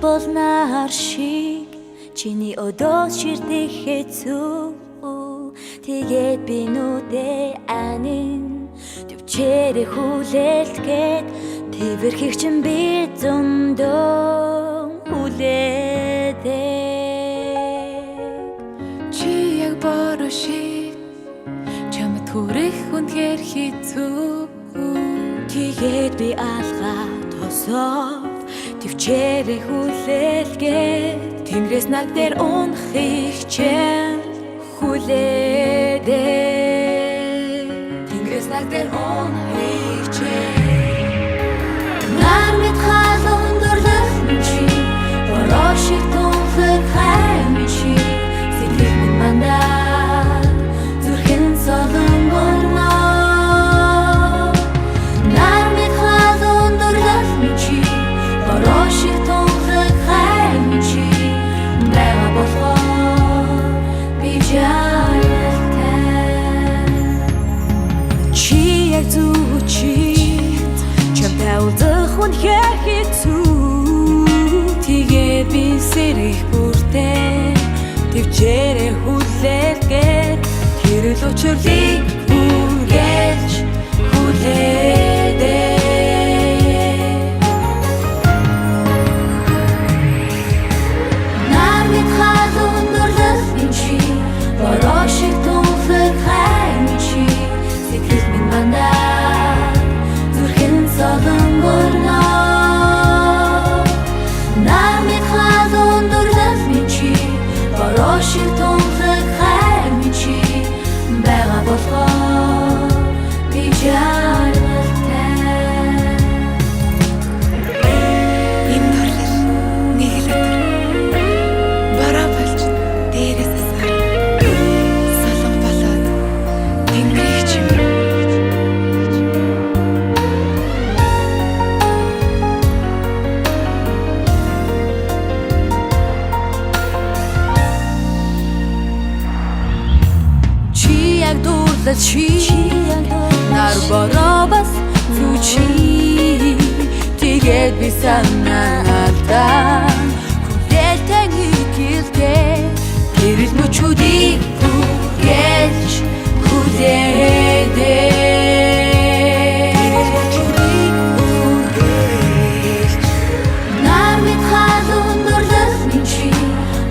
болнаар шиг чиний өдөөс ширдэх хэцүү тэгээд би нүдээ анин төвчээрээ хүлээлгээд тэрхийг чин би зөндөө хүлээдэг чи яг бороо шиг чамд хүрэх үнэхээр хэцүү тэгээд би алгаад хосоод төвчээрээ хүлээлгээд тэнгэрээс над дээр унахыг чим хүлээдэг тэнгэрээс над дээр унахыг чим нар мэд халуун дурлах чи бороо шиг тунхаг хайм чи сэтгэл минь мандаа зүрхэн солон горно нар мэд халуун дурлах чи бороо шиг тунхаг хайм чи бага болохоор би жаргалтай чи яг зүг чи чамтай уулзах үнэхээр хэцүү тэгээд би сэрэх бүртээ төвчээрээ хүлээлгээд хэрэл учрлыг үргэлж хүлээдэг нар мэд халуун дурлах чи бороо шиг тунхаг хайм чи сэтгэл минь мандаа зүрхэн солон горно нар мэд халуун дурлах чи бороо шиг тунхаг хайм чи бага болохоор би жаргалтай энэ дурлал нэг л өдөр бороо болж дээрээс асар солон болоод тэнгэрийг чим чи яг дурлал чи нар бороо бас зү чи тэгээд би санаатаа хүлээлтэн гэлтэй гэрэл мөчүүдийг хүргэж хүлээдэг нар мэд халуун дурлах чи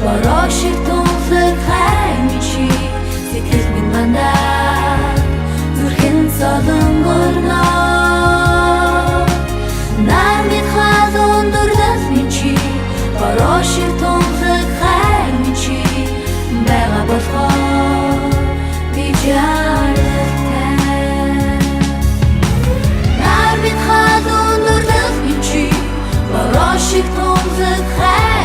бороо шиг тунхаг хайм чи сэтгэл минь мандаа зүрхэн солон горно нар мэд халуун дурлах чи бороо шиг тунхаг хайм чи бага болохоор би жаргалтай нар мэд халуун дурлах чи бороо шиг тунхаг хайм